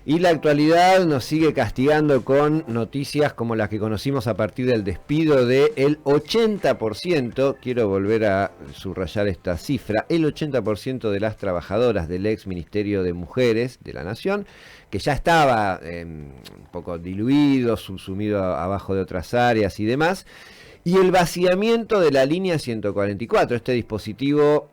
Y la actualidad nos sigue castigando con noticias como las que conocimos a partir del despido del 80%, quiero volver a subrayar esta cifra, el 80% de las trabajadoras del ex Ministerio de Mujeres de la Nación, que ya estaba un poco diluido, subsumido abajo de otras áreas y demás, y el vaciamiento de la línea 144, este dispositivo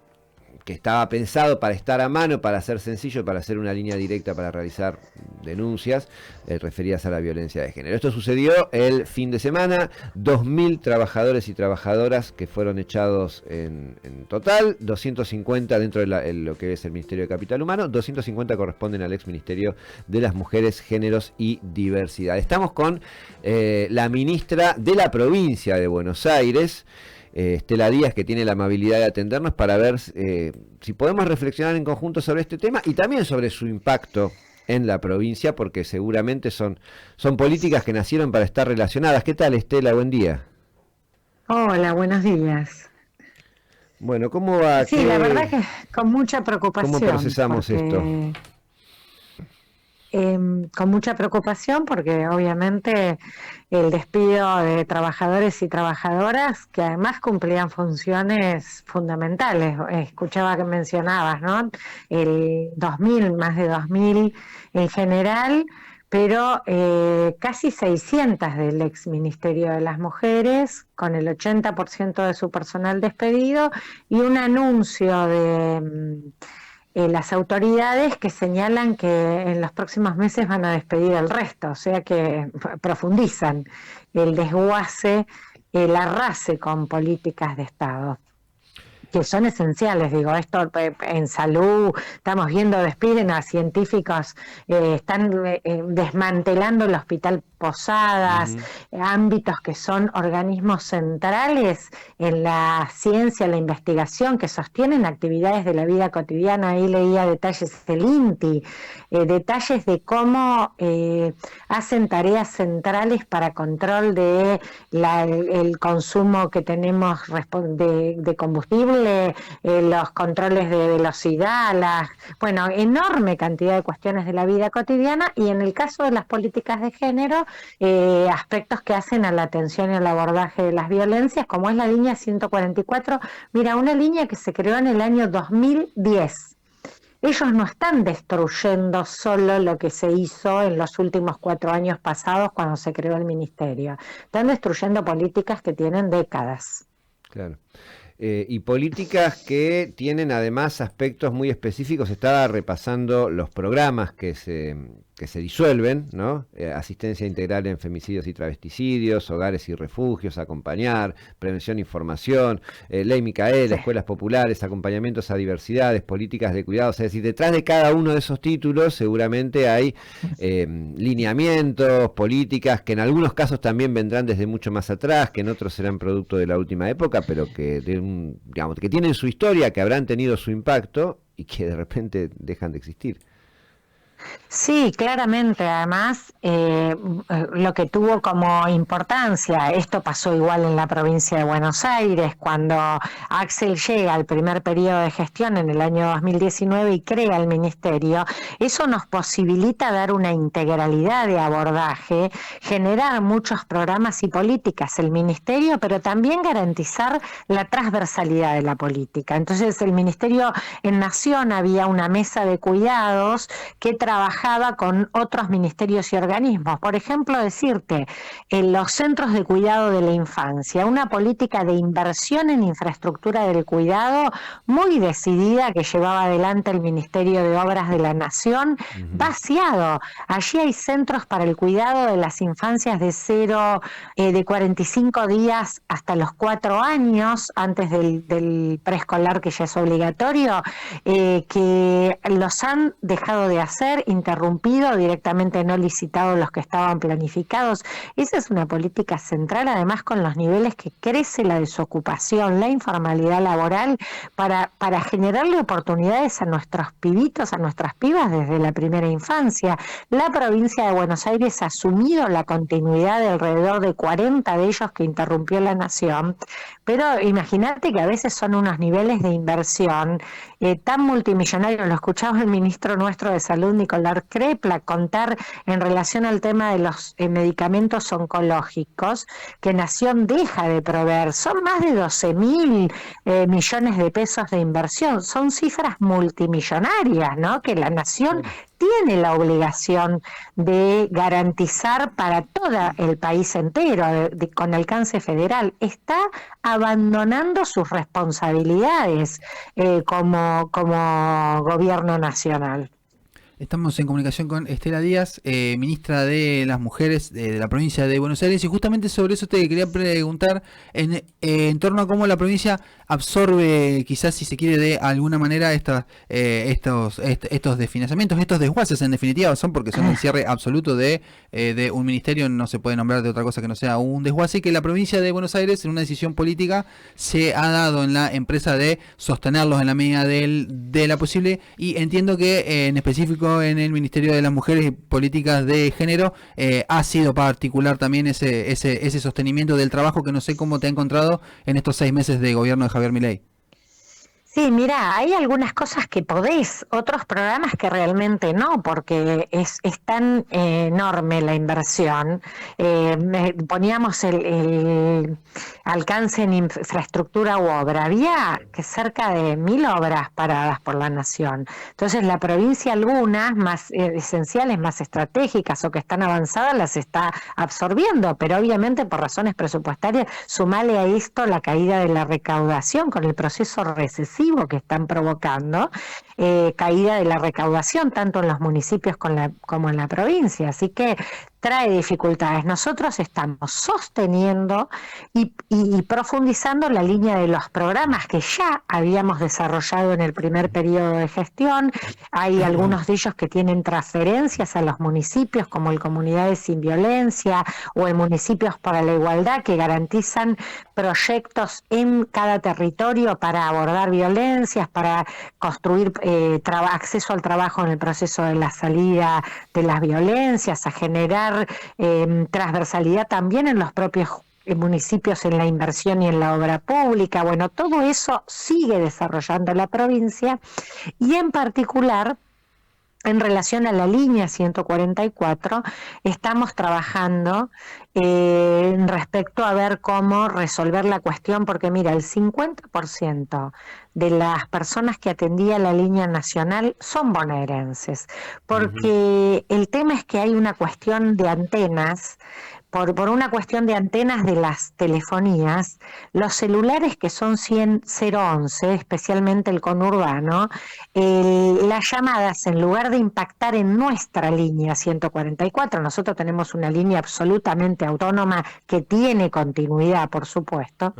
que estaba pensado para estar a mano, para ser sencillo, para hacer una línea directa para realizar denuncias referidas a la violencia de género. Esto sucedió el fin de semana, 2.000 trabajadores y trabajadoras que fueron echados en total, 250 dentro de lo que es el Ministerio de Capital Humano, 250 corresponden al ex Ministerio de las Mujeres, Géneros y Diversidad. Estamos con la ministra de la provincia de Buenos Aires, Estela Díaz, que tiene la amabilidad de atendernos para ver si podemos reflexionar en conjunto sobre este tema y también sobre su impacto en la provincia, porque seguramente son políticas que nacieron para estar relacionadas. ¿Qué tal, Estela? Buen día. Hola, buenos días. Bueno, ¿cómo va? Sí, la verdad que con mucha ¿Cómo preocupación, procesamos esto? porque con mucha preocupación porque obviamente el despido de trabajadores y trabajadoras que además cumplían funciones fundamentales. Escuchaba que mencionabas, ¿no? El 2000, más de 2000 en general, pero casi 600 del ex Ministerio de las Mujeres, con el 80% de su personal despedido y un anuncio de las autoridades que señalan que en los próximos meses van a despedir al resto, o sea que profundizan el desguace, el arrase con políticas de Estado que son esenciales, digo, esto en salud, estamos viendo, despiden a científicos, están desmantelando el Hospital Posadas, Uh-huh. ámbitos que son organismos centrales en la ciencia, la investigación, que sostienen actividades de la vida cotidiana. Ahí leía detalles del INTI, detalles de cómo hacen tareas centrales para control de el consumo que tenemos de combustible, los controles de velocidad, bueno, enorme cantidad de cuestiones de la vida cotidiana, y en el caso de las políticas de género, aspectos que hacen a la atención y al abordaje de las violencias, como es la línea 144. Mira, una línea que se creó en el año 2010. Ellos no están destruyendo solo lo que se hizo en los últimos 4 años pasados cuando se creó el ministerio. Están destruyendo políticas que tienen décadas. Claro. Y políticas que tienen además aspectos muy específicos. Estaba repasando los programas que se disuelven, ¿no? Asistencia integral en femicidios y travesticidios, hogares y refugios, acompañar, prevención e información, ley Micaela, Sí. escuelas populares, acompañamientos a diversidades, políticas de cuidados. Es decir, detrás de cada uno de esos títulos seguramente hay lineamientos, políticas que en algunos casos también vendrán desde mucho más atrás, que en otros serán producto de la última época, pero que digamos, que tienen su historia, que habrán tenido su impacto y que de repente dejan de existir. Sí, claramente. Además, lo que tuvo como importancia, esto pasó igual en la provincia de Buenos Aires, cuando Axel llega al primer periodo de gestión en el año 2019 y crea el ministerio. Eso nos posibilita dar una integralidad de abordaje, generar muchos programas y políticas el ministerio, pero también garantizar la transversalidad de la política. Entonces, el ministerio en Nación había una mesa de cuidados que trabajaba con otros ministerios y organismos. Por ejemplo, decirte, en los centros de cuidado de la infancia, una política de inversión en infraestructura del cuidado muy decidida que llevaba adelante el Ministerio de Obras de la Nación, Uh-huh. vaciado. Allí hay centros para el cuidado de las infancias de 45 días hasta los 4 años, antes del preescolar, que ya es obligatorio, que los han dejado de hacer, interrumpido, directamente no licitado los que estaban planificados. Esa es una política central, además con los niveles que crece la desocupación, la informalidad laboral, para generarle oportunidades a nuestros pibitos, a nuestras pibas desde la primera infancia. La provincia de Buenos Aires ha asumido la continuidad de alrededor de 40 de ellos que interrumpió la Nación, pero imagínate que a veces son unos niveles de inversión tan multimillonarios. Lo escuchaba el ministro nuestro de Salud, con la CREPLA, contar en relación al tema de los medicamentos oncológicos, que Nación deja de proveer. Son más de 12.000 millones de pesos de inversión. Son cifras multimillonarias, ¿no? Que la Nación tiene la obligación de garantizar para todo el país entero, con alcance federal. Está abandonando sus responsabilidades como gobierno nacional. Estamos en comunicación con Estela Díaz, ministra de las Mujeres de la provincia de Buenos Aires, y justamente sobre eso te quería preguntar en torno a cómo la provincia absorbe, quizás si se quiere de alguna manera estos desfinanciamientos, estos desguaces en definitiva son porque son el cierre absoluto de un ministerio, no se puede nombrar de otra cosa que no sea un desguace, que la provincia de Buenos Aires en una decisión política se ha dado en la empresa de sostenerlos en la medida de la posible, y entiendo que en específico en el Ministerio de las Mujeres y Políticas de Género ha sido particular también ese sostenimiento del trabajo, que no sé cómo te ha encontrado en estos 6 meses de gobierno de Javier Milei. Sí, mira, hay algunas cosas que podés, otros programas que realmente no, porque es tan enorme la inversión. Poníamos el alcance en infraestructura u obra. Había que cerca de 1.000 obras paradas por la Nación. Entonces la provincia, algunas más esenciales, más estratégicas o que están avanzadas, las está absorbiendo, pero obviamente por razones presupuestarias, sumale a esto la caída de la recaudación con el proceso recesivo que están provocando, caída de la recaudación tanto en los municipios como en la provincia, así que trae dificultades. Nosotros estamos sosteniendo y profundizando la línea de los programas que ya habíamos desarrollado en el primer periodo de gestión. Hay algunos de ellos que tienen transferencias a los municipios, como el Comunidades Sin Violencia o el Municipios para la Igualdad, que garantizan proyectos en cada territorio para abordar violencias, para construir acceso al trabajo en el proceso de la salida de las violencias, a generar transversalidad también en los propios municipios en la inversión y en la obra pública. Bueno, todo eso sigue desarrollando la provincia, y en particular en relación a la línea 144, estamos trabajando respecto a ver cómo resolver la cuestión, porque mira, el 50% de las personas que atendía la línea nacional son bonaerenses, porque el tema es que hay una cuestión de antenas. Por una cuestión de antenas de las telefonías, los celulares que son 011, especialmente el conurbano, las llamadas, en lugar de impactar en nuestra línea 144, nosotros tenemos una línea absolutamente autónoma que tiene continuidad, por supuesto,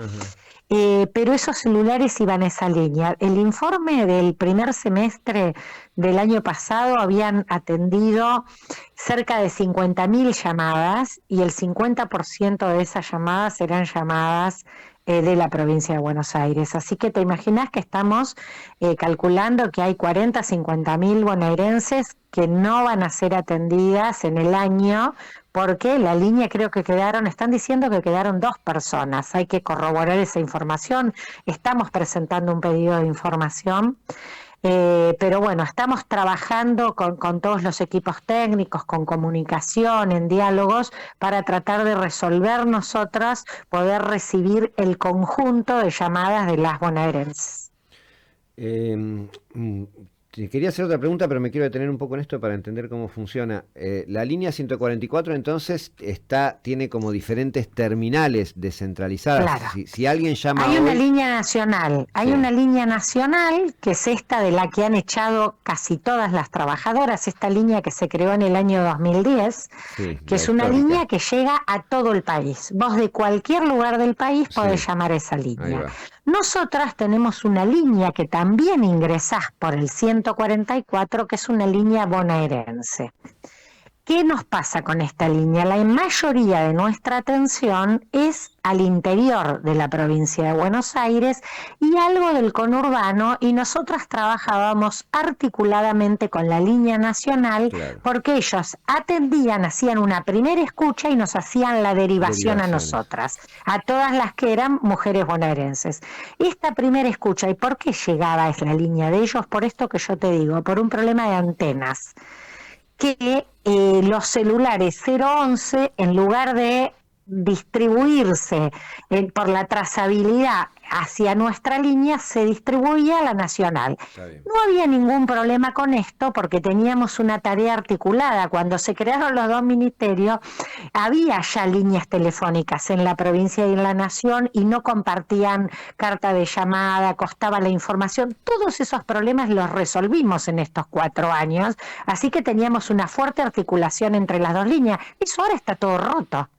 pero esos celulares iban a esa línea. El informe del primer semestre del año pasado habían atendido cerca de 50.000 llamadas, y el 50% de esas llamadas eran llamadas de la provincia de Buenos Aires. Así que te imaginas que estamos calculando que hay 40, 50.000 bonaerenses que no van a ser atendidas en el año, porque la línea están diciendo que quedaron 2 personas. Hay que corroborar esa información. Estamos presentando un pedido de información. Pero bueno, estamos trabajando con todos los equipos técnicos, con comunicación, en diálogos, para tratar de resolver nosotras, poder recibir el conjunto de llamadas de las bonaerenses. Te quería hacer otra pregunta, pero me quiero detener un poco en esto para entender cómo funciona. La línea 144 entonces tiene como diferentes terminales descentralizadas. Claro. Si alguien llama hay una línea nacional, una línea nacional que es esta de la que han echado casi todas las trabajadoras, esta línea que se creó en el año 2010, que es una línea que llega a todo el país. Vos de cualquier lugar del país podés llamar a esa línea. Nosotras tenemos una línea que también ingresás por el 144, que es una línea bonaerense. ¿Qué nos pasa con esta línea? La mayoría de nuestra atención es al interior de la provincia de Buenos Aires y algo del conurbano, y nosotras trabajábamos articuladamente con la línea nacional, porque ellos hacían una primera escucha y nos hacían la derivación a nosotras, a todas las que eran mujeres bonaerenses. Esta primera escucha, ¿y por qué llegaba a la línea de ellos? Por esto que yo te digo, por un problema de antenas. que los celulares 011, en lugar de distribuirse por la trazabilidad hacia nuestra línea, se distribuía a la nacional. No había ningún problema con esto porque teníamos una tarea articulada. Cuando se crearon los dos ministerios, había ya líneas telefónicas en la provincia y en la nación y no compartían carta de llamada, costaba la información. Todos esos problemas los resolvimos en estos 4 años, así que teníamos una fuerte articulación entre las dos líneas. Eso ahora está todo roto.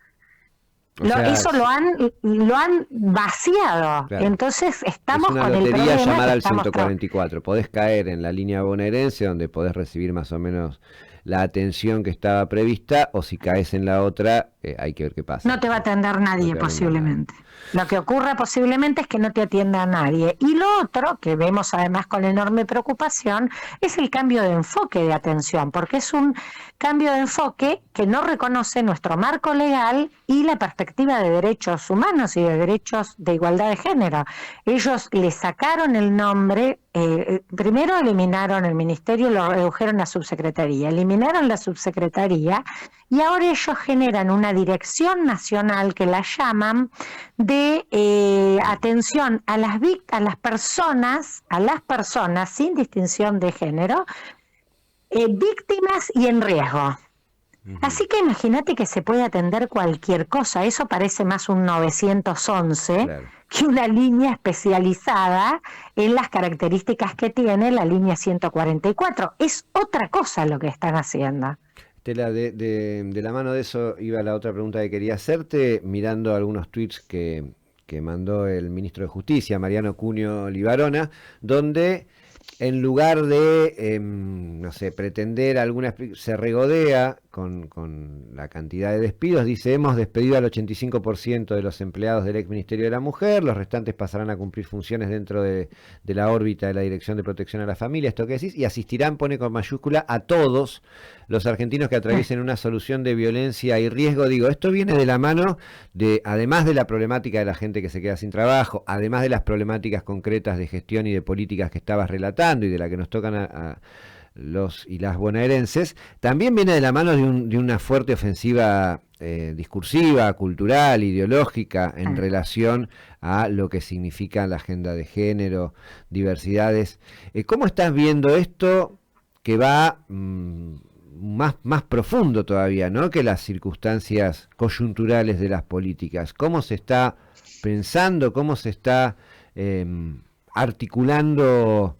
Eso lo han vaciado. Claro. Entonces estamos con el problema. Es una lotería llamar al 144. Podés caer en la línea bonaerense, donde podés recibir más o menos la atención que estaba prevista, o si caes en la otra, hay que ver qué pasa. No te va a atender nadie, posiblemente. Lo que ocurre posiblemente es que no te atienda nadie. Y lo otro, que vemos además con enorme preocupación, es el cambio de enfoque de atención, porque es un cambio de enfoque que no reconoce nuestro marco legal y la perspectiva de derechos humanos y de derechos de igualdad de género. Ellos le sacaron el nombre, primero eliminaron el ministerio y lo redujeron a subsecretaría, eliminaron la subsecretaría y ahora ellos generan una dirección nacional que la llaman de atención a las personas sin distinción de género, víctimas y en riesgo. Así que imagínate que se puede atender cualquier cosa. Eso parece más un 911 claro, que una línea especializada en las características que tiene la línea 144. Es otra cosa lo que están haciendo. Estela, de la mano de eso iba la otra pregunta que quería hacerte, mirando algunos tweets que mandó el ministro de Justicia, Mariano Cunio Libarona, donde en lugar de, no sé, pretender se regodea con la cantidad de despidos, dice: hemos despedido al 85% de los empleados del ex Ministerio de la Mujer, los restantes pasarán a cumplir funciones dentro de la órbita de la Dirección de Protección a la Familia, esto que decís, y asistirán, pone con mayúscula, a todos los argentinos que atraviesen una solución de violencia y riesgo. Digo, esto viene de la mano de, además de la problemática de la gente que se queda sin trabajo, además de las problemáticas concretas de gestión y de políticas que estabas relatando y de la que nos tocan a los y las bonaerenses, también viene de la mano de una fuerte ofensiva discursiva, cultural, ideológica en relación a lo que significa la agenda de género, diversidades. ¿Cómo estás viendo esto que va más profundo todavía, ¿no?, que las circunstancias coyunturales de las políticas? ¿Cómo se está pensando, cómo se está articulando,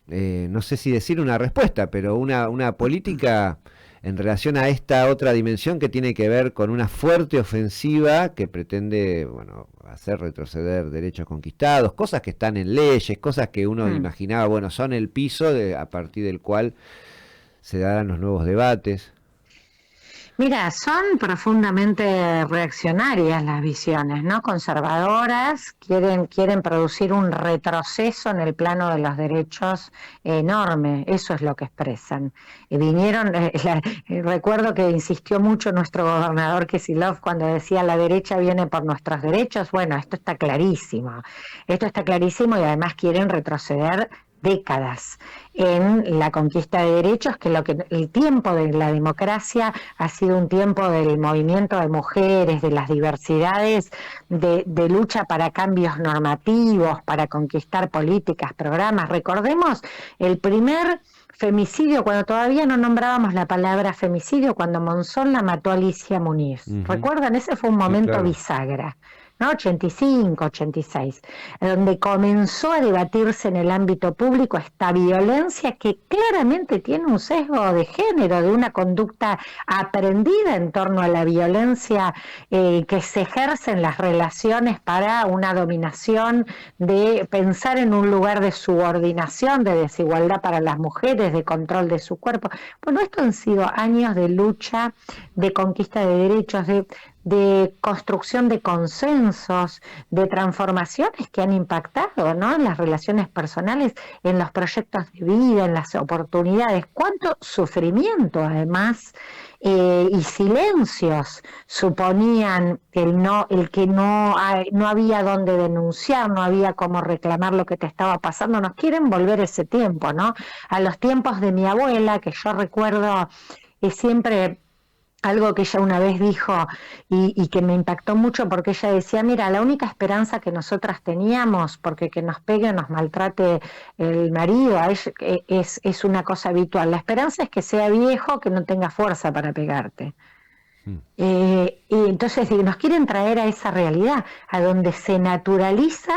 no sé si decir una respuesta, pero una política en relación a esta otra dimensión que tiene que ver con una fuerte ofensiva que pretende, bueno, hacer retroceder derechos conquistados, cosas que están en leyes, cosas que uno imaginaba, bueno, son el piso a partir del cual se darán los nuevos debates? Mira, son profundamente reaccionarias las visiones, ¿no? Conservadoras, quieren producir un retroceso en el plano de los derechos enorme, eso es lo que expresan. Recuerdo que insistió mucho nuestro gobernador Kicillof cuando decía: la derecha viene por nuestros derechos. Bueno, esto está clarísimo y además quieren retroceder décadas en la conquista de derechos, que el tiempo de la democracia ha sido un tiempo del movimiento de mujeres, de las diversidades, de lucha para cambios normativos, para conquistar políticas, programas. Recordemos el primer femicidio, cuando todavía no nombrábamos la palabra femicidio, cuando Monzón la mató a Alicia Muniz. ¿Recuerdan? Ese fue un momento claro, bisagra, ¿no? 85, 86, donde comenzó a debatirse en el ámbito público esta violencia que claramente tiene un sesgo de género, de una conducta aprendida en torno a la violencia que se ejerce en las relaciones para una dominación, de pensar en un lugar de subordinación, de desigualdad para las mujeres, de control de su cuerpo. Bueno, esto han sido años de lucha, de conquista de derechos, de construcción de consensos, de transformaciones que han impactado, ¿no?, en las relaciones personales, en los proyectos de vida, en las oportunidades. Cuánto sufrimiento, además, y silencios suponían el que no había dónde denunciar, no había cómo reclamar lo que te estaba pasando. Nos quieren volver ese tiempo, ¿no?, a los tiempos de mi abuela, que yo recuerdo es siempre algo que ella una vez dijo y que me impactó mucho, porque ella decía, mira, la única esperanza que nosotras teníamos, porque que nos pegue o nos maltrate el marido es una cosa habitual, la esperanza es que sea viejo, que no tenga fuerza para pegarte. Y entonces nos quieren traer a esa realidad, a donde se naturaliza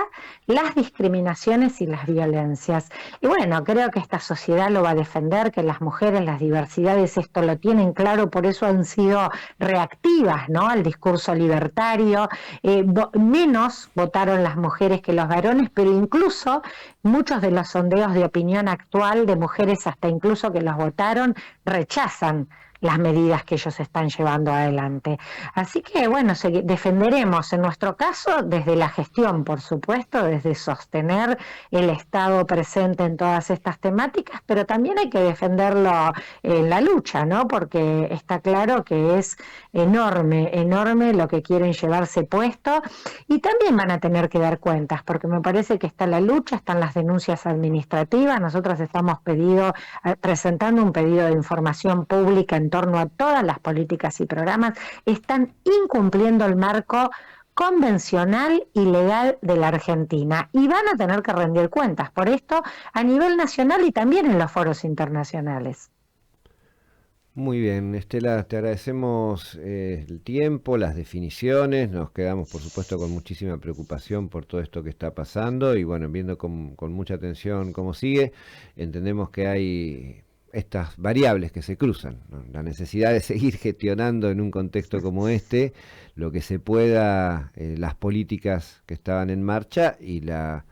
las discriminaciones y las violencias. Y bueno, creo que esta sociedad lo va a defender, que las mujeres, las diversidades, esto lo tienen claro, por eso han sido reactivas, ¿no?, al discurso libertario. Menos votaron las mujeres que los varones, pero incluso muchos de los sondeos de opinión actual de mujeres, hasta incluso que los votaron, rechazan las medidas que ellos están llevando adelante. Así que, bueno, defenderemos, en nuestro caso, desde la gestión, por supuesto, desde sostener el Estado presente en todas estas temáticas, pero también hay que defenderlo en la lucha, ¿no? Porque está claro que es enorme, enorme lo que quieren llevarse puesto, y también van a tener que dar cuentas, porque me parece que está la lucha, están las denuncias administrativas. Nosotros estamos presentando un pedido de información pública en torno a todas las políticas y programas. Están incumpliendo el marco convencional y legal de la Argentina y van a tener que rendir cuentas por esto a nivel nacional y también en los foros internacionales. Muy bien, Estela, te agradecemos el tiempo, las definiciones, nos quedamos por supuesto con muchísima preocupación por todo esto que está pasando y bueno, viendo con mucha atención cómo sigue, entendemos que hay estas variables que se cruzan, ¿no? La necesidad de seguir gestionando en un contexto como este lo que se pueda, las políticas que estaban en marcha y la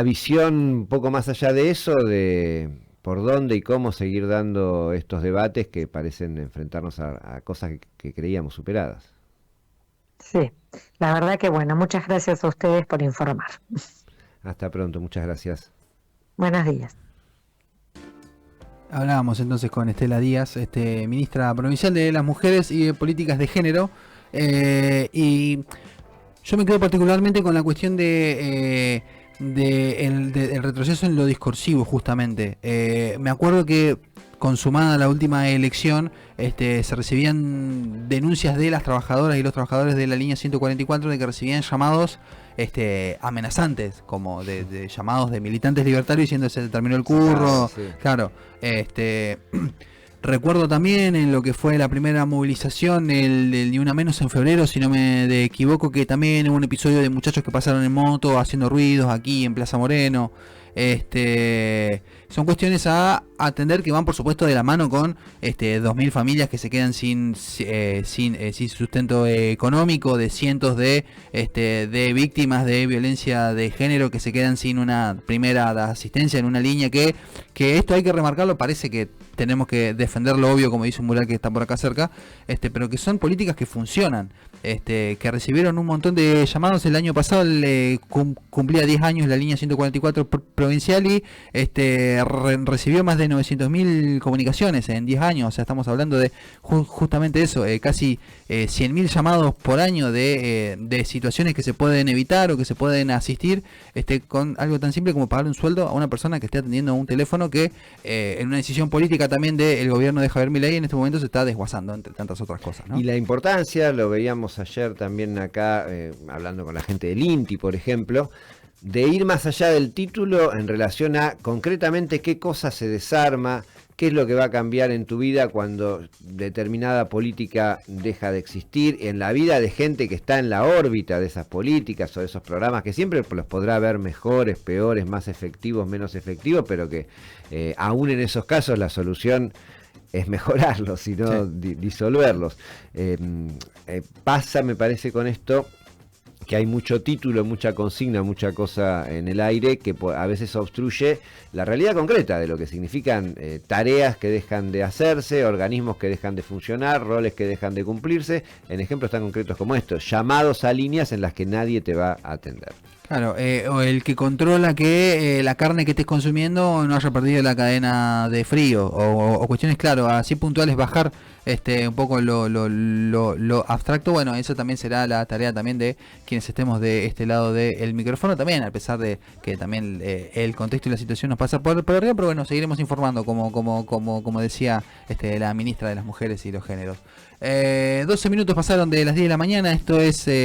visión un poco más allá de eso, de por dónde y cómo seguir dando estos debates que parecen enfrentarnos a cosas que creíamos superadas. Sí, la verdad que bueno, muchas gracias a ustedes por informar. Hasta pronto, muchas gracias. Buenos días. Hablábamos entonces con Estela Díaz, ministra provincial de las Mujeres y de Políticas de Género, y yo me quedo particularmente con la cuestión del retroceso en lo discursivo, justamente. Me acuerdo que consumada la última elección, se recibían denuncias de las trabajadoras y los trabajadores de la línea 144 de que recibían llamados amenazantes, como de llamados de militantes libertarios diciendo se terminó el curro. Sí. Claro, recuerdo también en lo que fue la primera movilización, el Ni Una Menos en febrero, si no me equivoco, que también hubo un episodio de muchachos que pasaron en moto haciendo ruidos aquí en Plaza Moreno. Son cuestiones a atender que van por supuesto de la mano con 2.000 familias que se quedan sin sustento económico, de cientos de víctimas de violencia de género que se quedan sin una primera asistencia en una línea que esto hay que remarcarlo, parece que tenemos que defender lo obvio, como dice un mural que está por acá cerca, pero que son políticas que funcionan, que recibieron un montón de llamados. El año pasado cumplía 10 años la línea 144 provincial y recibió más de 900.000 comunicaciones en 10 años. O sea, estamos hablando de justamente eso, casi 100.000 llamados por año de situaciones que se pueden evitar o que se pueden asistir, con algo tan simple como pagar un sueldo a una persona que esté atendiendo un teléfono que en una decisión política también del gobierno de Javier Milei en este momento se está desguazando, entre tantas otras cosas, ¿no? Y la importancia, lo veíamos ayer también acá, hablando con la gente del INTI, por ejemplo, de ir más allá del título en relación a concretamente qué cosa se desarma, qué es lo que va a cambiar en tu vida cuando determinada política deja de existir, en la vida de gente que está en la órbita de esas políticas o de esos programas, que siempre los podrá ver mejores, peores, más efectivos, menos efectivos, pero que aún en esos casos la solución es mejorarlos y no disolverlos. Pasa, me parece, con esto, que hay mucho título, mucha consigna, mucha cosa en el aire que a veces obstruye la realidad concreta de lo que significan tareas que dejan de hacerse, organismos que dejan de funcionar, roles que dejan de cumplirse, en ejemplos tan concretos como estos, llamados a líneas en las que nadie te va a atender. Claro, o el que controla que la carne que estés consumiendo no haya perdido la cadena de frío, o cuestiones, claro, así puntuales, bajar un poco lo abstracto. Bueno, eso también será la tarea también de quienes estemos de este lado del micrófono también, a pesar de que también el contexto y la situación nos pasa por arriba, pero bueno, seguiremos informando como decía la ministra de las Mujeres y los Géneros. 12 minutos pasaron de las 10 de la mañana, esto es...